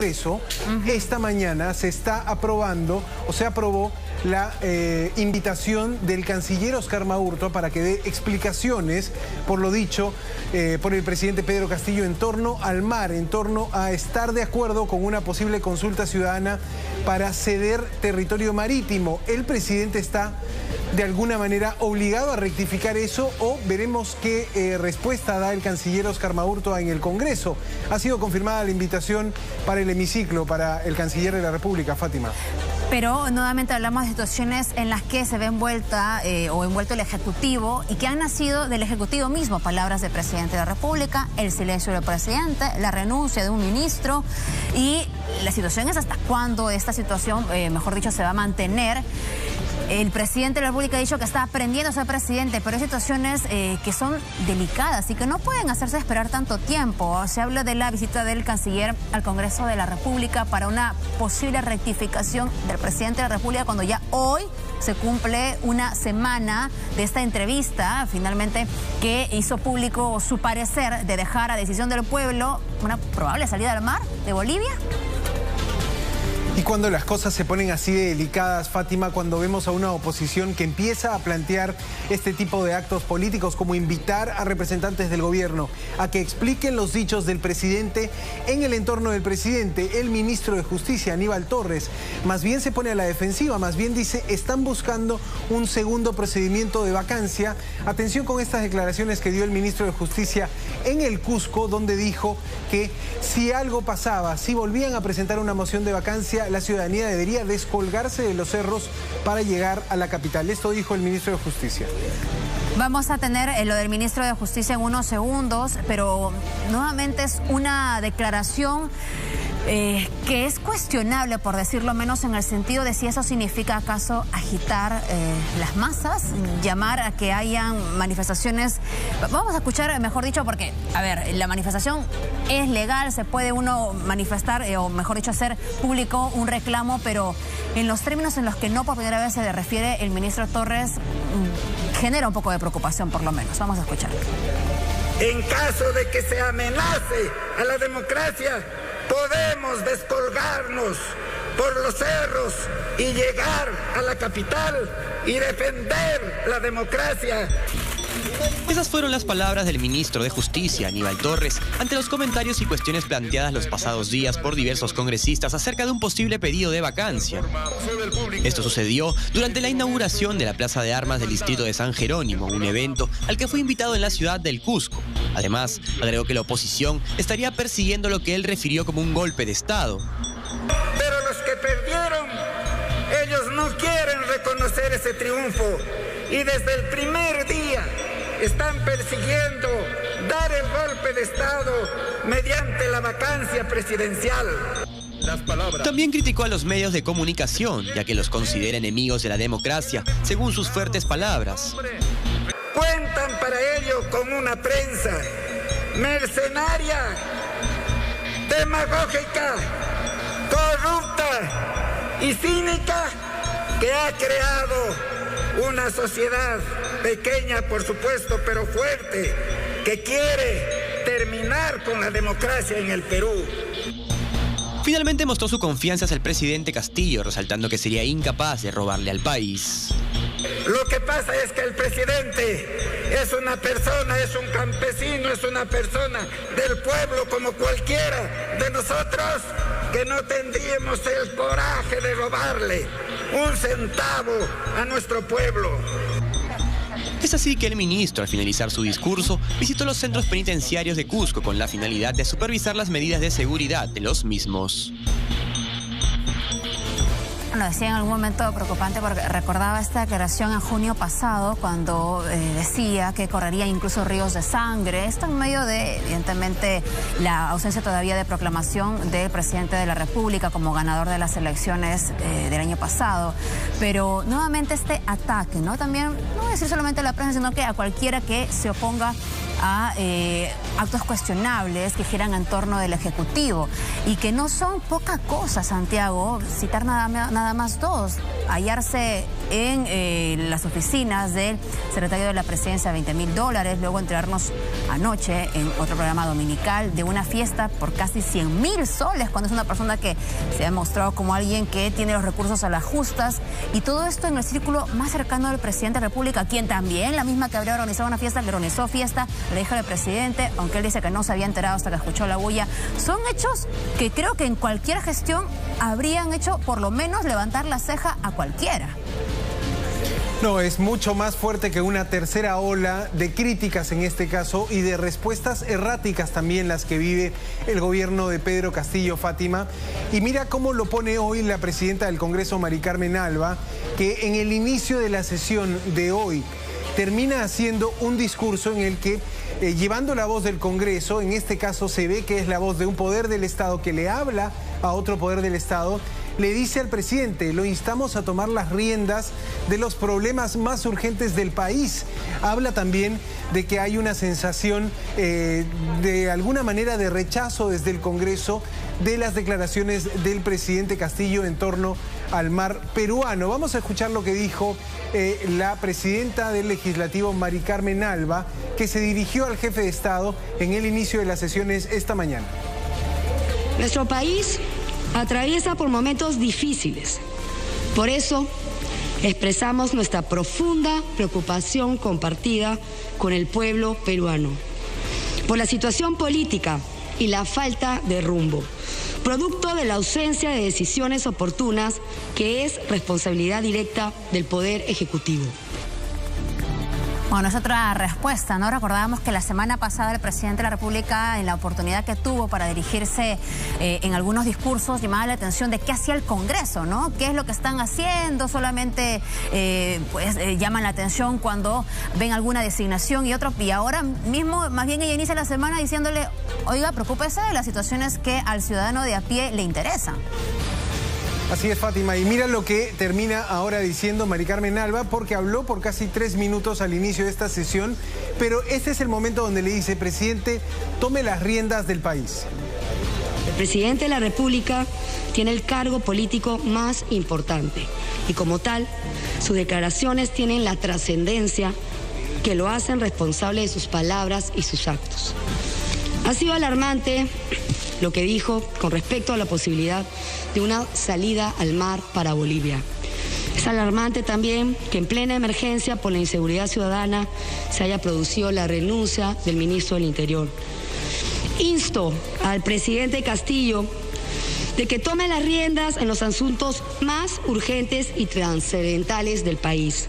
Congreso, esta mañana se está aprobando, o se aprobó la invitación del canciller Oscar Maurto para que dé explicaciones por lo dicho por el presidente Pedro Castillo en torno al mar, en torno a estar de acuerdo con una posible consulta ciudadana para ceder territorio marítimo. El presidente está de alguna manera obligado a rectificar eso, o veremos qué respuesta da el canciller Oscar Maurto en el Congreso. Ha sido confirmada la invitación para el hemiciclo, para el canciller de la República, Fátima. Pero nuevamente hablamos de situaciones en las que se ve envuelta o envuelto el Ejecutivo y que han nacido del Ejecutivo mismo. Palabras del presidente de la República, el silencio del presidente, la renuncia de un ministro, y la situación es hasta cuándo esta situación, mejor dicho, se va a mantener. El presidente de la República ha dicho que está aprendiendo a ser presidente, pero hay situaciones que son delicadas y que no pueden hacerse esperar tanto tiempo. Se habla de la visita del canciller al Congreso de la República para una posible rectificación del presidente de la República, cuando ya hoy se cumple una semana de esta entrevista, finalmente, que hizo público su parecer de dejar a decisión del pueblo una probable salida al mar de Bolivia. Y cuando las cosas se ponen así de delicadas, Fátima, cuando vemos a una oposición que empieza a plantear este tipo de actos políticos, como invitar a representantes del gobierno a que expliquen los dichos del presidente en el entorno del presidente, el ministro de Justicia, Aníbal Torres, más bien se pone a la defensiva, más bien dice, están buscando un segundo procedimiento de vacancia. Atención con estas declaraciones que dio el ministro de Justicia en el Cusco, donde dijo que si algo pasaba, si volvían a presentar una moción de vacancia, la ciudadanía debería descolgarse de los cerros para llegar a la capital. Esto dijo el ministro de Justicia. Vamos a tener lo del ministro de Justicia en unos segundos, pero nuevamente es una declaración que es cuestionable, por decirlo menos, en el sentido de si eso significa acaso agitar las masas, llamar a que hayan manifestaciones. Vamos a escuchar, mejor dicho, porque, a ver, la manifestación es legal, se puede uno manifestar, o mejor dicho, hacer público un reclamo, pero en los términos en los que no por primera vez se refiere el ministro Torres, genera un poco de preocupación, por lo menos. Vamos a escuchar. En caso de que se amenace a la democracia, podemos descolgarnos por los cerros y llegar a la capital y defender la democracia. Esas fueron las palabras del ministro de Justicia, Aníbal Torres, ante los comentarios y cuestiones planteadas los pasados días por diversos congresistas acerca de un posible pedido de vacancia. Esto sucedió durante la inauguración de la Plaza de Armas del distrito de San Jerónimo, un evento al que fue invitado en la ciudad del Cusco. Además, agregó que la oposición estaría persiguiendo lo que él refirió como un golpe de Estado. Pero los que perdieron, ellos no quieren reconocer ese triunfo y desde el primer día están persiguiendo dar el golpe de Estado mediante la vacancia presidencial. También criticó a los medios de comunicación, ya que los considera enemigos de la democracia, según sus fuertes palabras. Cuentan para ello con una prensa mercenaria, demagógica, corrupta y cínica, que ha creado una sociedad pequeña, por supuesto, pero fuerte, que quiere terminar con la democracia en el Perú. Finalmente mostró su confianza hacia el presidente Castillo, resaltando que sería incapaz de robarle al país. Lo que pasa es que el presidente es una persona, es un campesino, es una persona del pueblo como cualquiera de nosotros, que no tendríamos el coraje de robarle un centavo a nuestro pueblo. Es así que el ministro, al finalizar su discurso, visitó los centros penitenciarios de Cusco con la finalidad de supervisar las medidas de seguridad de los mismos. Lo decía en algún momento preocupante, porque recordaba esta declaración en junio pasado, cuando decía que correría incluso ríos de sangre. Esto en medio de, evidentemente, la ausencia todavía de proclamación del presidente de la República como ganador de las elecciones del año pasado. Pero nuevamente este ataque, ¿no? También, no voy a decir solamente a la prensa, sino que a cualquiera que se oponga a actos cuestionables que giran en torno del Ejecutivo y que no son poca cosa, Santiago. Citar nada más dos: hallarse en las oficinas del secretario de la Presidencia $20.000, luego enterarnos anoche en otro programa dominical de una fiesta por casi 100.000 soles, cuando es una persona que se ha demostrado como alguien que tiene los recursos a las justas, y todo esto en el círculo más cercano del presidente de la República, quien también, la misma que habría organizado una fiesta, le organizó fiesta, le dijo al presidente, aunque él dice que no se había enterado hasta que escuchó la bulla. Son hechos que creo que en cualquier gestión habrían hecho por lo menos levantar la ceja a cualquiera. No, es mucho más fuerte que una tercera ola de críticas en este caso y de respuestas erráticas también las que vive el gobierno de Pedro Castillo, Fátima. Y mira cómo lo pone hoy la presidenta del Congreso, Mari Carmen Alba, que en el inicio de la sesión de hoy termina haciendo un discurso en el que, llevando la voz del Congreso, en este caso se ve que es la voz de un poder del Estado que le habla a otro poder del Estado, le dice al presidente: lo instamos a tomar las riendas de los problemas más urgentes del país. Habla también de que hay una sensación de alguna manera de rechazo desde el Congreso de las declaraciones del presidente Castillo en torno al mar peruano. Vamos a escuchar lo que dijo la presidenta del Legislativo, Mari Carmen Alba, que se dirigió al jefe de Estado en el inicio de las sesiones esta mañana. Nuestro país atraviesa por momentos difíciles. Por eso expresamos nuestra profunda preocupación compartida con el pueblo peruano por la situación política y la falta de rumbo, producto de la ausencia de decisiones oportunas que es responsabilidad directa del Poder Ejecutivo. Bueno, es otra respuesta, ¿no? Recordábamos que la semana pasada el presidente de la República, en la oportunidad que tuvo para dirigirse en algunos discursos, llamaba la atención de qué hacía el Congreso, ¿no? ¿Qué es lo que están haciendo? Solamente llaman la atención cuando ven alguna designación y otro. Y ahora mismo, más bien ella inicia la semana diciéndole: oiga, preocúpese de las situaciones que al ciudadano de a pie le interesan. Así es, Fátima, y mira lo que termina ahora diciendo Mari Carmen Alba, porque habló por casi 3 minutos al inicio de esta sesión, pero este es el momento donde le dice: presidente, tome las riendas del país. El presidente de la República tiene el cargo político más importante y como tal, sus declaraciones tienen la trascendencia que lo hacen responsable de sus palabras y sus actos. Ha sido alarmante lo que dijo con respecto a la posibilidad de una salida al mar para Bolivia. Es alarmante también que en plena emergencia por la inseguridad ciudadana se haya producido la renuncia del ministro del Interior. Insto al presidente Castillo de que tome las riendas en los asuntos más urgentes y trascendentales del país.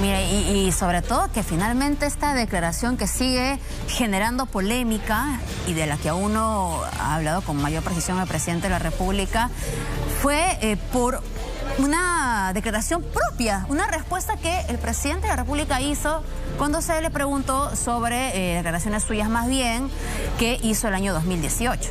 Mira, y sobre todo que finalmente esta declaración que sigue generando polémica y de la que aún no ha hablado con mayor precisión el presidente de la República, fue por una declaración propia, una respuesta que el presidente de la República hizo cuando se le preguntó sobre declaraciones suyas más bien que hizo el año 2018.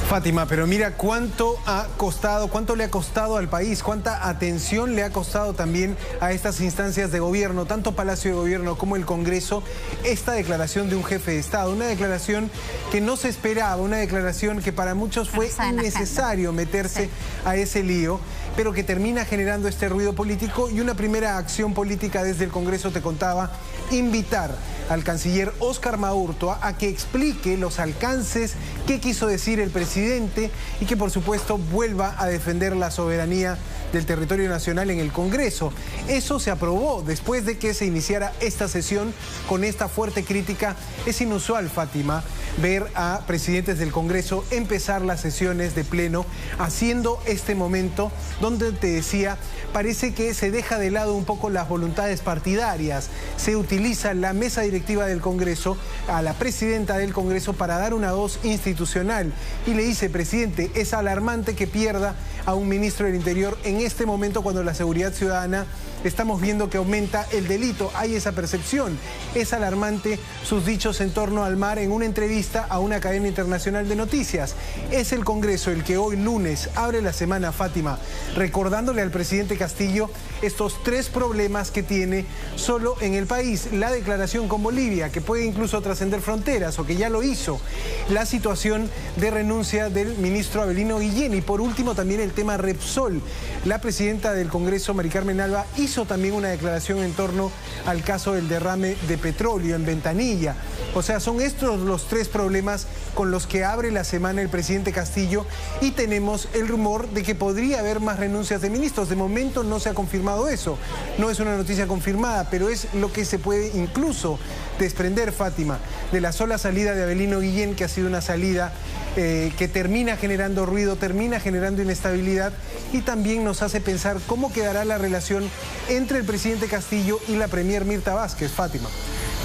Fátima, pero mira cuánto ha costado, cuánto le ha costado al país, cuánta atención le ha costado también a estas instancias de gobierno, tanto Palacio de Gobierno como el Congreso, esta declaración de un jefe de Estado, una declaración que no se esperaba, una declaración que para muchos fue innecesario meterse a ese lío, pero que termina generando este ruido político. Y una primera acción política desde el Congreso, te contaba, invitar al canciller Óscar Maurtua a que explique los alcances, qué quiso decir el presidente y que por supuesto vuelva a defender la soberanía del territorio nacional en el Congreso. Eso se aprobó después de que se iniciara esta sesión con esta fuerte crítica. Es inusual, Fátima, ver a presidentes del Congreso empezar las sesiones de pleno haciendo este momento donde, te decía, parece que se deja de lado un poco las voluntades partidarias. Se utiliza la mesa directiva del Congreso, a la presidenta del Congreso, para dar una voz institucional. Y le dice: presidente, es alarmante que pierda a un ministro del Interior en este momento cuando la seguridad ciudadana estamos viendo que aumenta el delito. Hay esa percepción. Es alarmante sus dichos en torno al mar en una entrevista a una cadena internacional de noticias. Es el Congreso el que hoy lunes abre la semana, Fátima, recordándole al presidente Castillo estos 3 problemas que tiene solo en el país. La declaración con Bolivia, que puede incluso trascender fronteras o que ya lo hizo. La situación de renuncia del ministro Avelino Guillén y por último también el tema Repsol. La presidenta del Congreso, Mari Carmen Alba, hizo también una declaración en torno al caso del derrame de petróleo en Ventanilla. O sea, son estos los 3 problemas con los que abre la semana el presidente Castillo y tenemos el rumor de que podría haber más renuncias de ministros. De momento no se ha confirmado eso. No es una noticia confirmada, pero es lo que se puede incluso desprender, Fátima, de la sola salida de Avelino Guillén, que ha sido una salida que termina generando ruido, termina generando inestabilidad y también nos hace pensar cómo quedará la relación entre el presidente Castillo y la premier Mirta Vázquez, Fátima.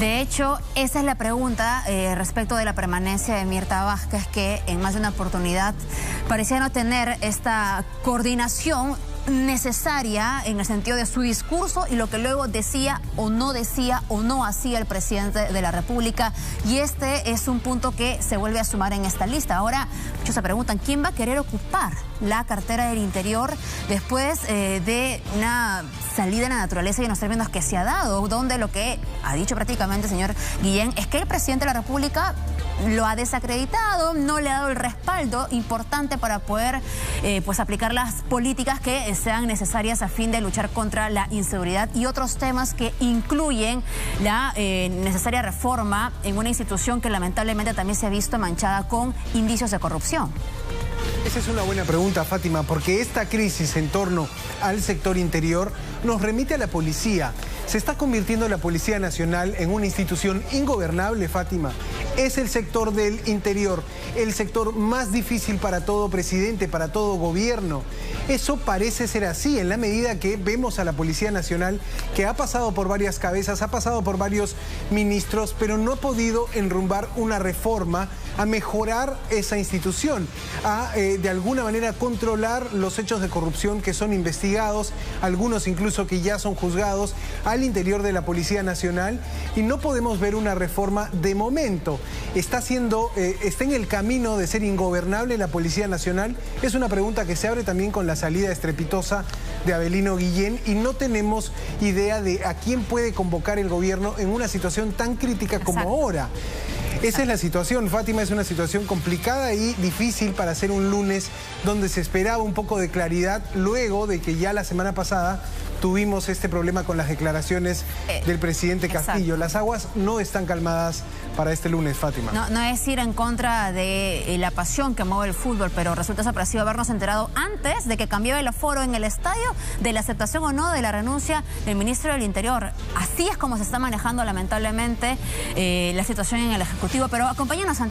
De hecho, esa es la pregunta respecto de la permanencia de Mirta Vázquez, que en más de una oportunidad parecía no tener esta coordinación necesaria en el sentido de su discurso y lo que luego decía o no hacía el presidente de la República, y este es un punto que se vuelve a sumar en esta lista. Ahora muchos se preguntan quién va a querer ocupar la cartera del Interior después de una salida en la naturaleza y en los términos que se ha dado, donde lo que ha dicho prácticamente el señor Guillén es que el presidente de la República lo ha desacreditado, no le ha dado el respaldo importante para poder pues aplicar las políticas que sean necesarias a fin de luchar contra la inseguridad y otros temas que incluyen la necesaria reforma en una institución que lamentablemente también se ha visto manchada con indicios de corrupción. Esa es una buena pregunta, Fátima, porque esta crisis en torno al sector interior nos remite a la policía. ¿Se está convirtiendo la Policía Nacional en una institución ingobernable, Fátima? Es el sector del interior, el sector más difícil para todo presidente, para todo gobierno. Eso parece ser así, en la medida que vemos a la Policía Nacional que ha pasado por varias cabezas, ha pasado por varios ministros, pero no ha podido enrumbar una reforma a mejorar esa institución, a de alguna manera controlar los hechos de corrupción que son investigados, algunos incluso que ya son juzgados al interior de la Policía Nacional, y no podemos ver una reforma de momento. ¿Está en el camino de ser ingobernable la Policía Nacional? Es una pregunta que se abre también con la salida estrepitosa de Avelino Guillén y no tenemos idea de a quién puede convocar el gobierno en una situación tan crítica como ahora. Esa es la situación, Fátima, es una situación complicada y difícil para hacer un lunes donde se esperaba un poco de claridad luego de que ya la semana pasada tuvimos este problema con las declaraciones del presidente Castillo. Las aguas no están calmadas para este lunes, Fátima. No es ir en contra de la pasión que mueve el fútbol, pero resulta sorpresivo habernos enterado antes de que cambiaba el aforo en el estadio de la aceptación o no de la renuncia del ministro del Interior. Así es como se está manejando lamentablemente la situación en el Ejecutivo, pero acompáñanos.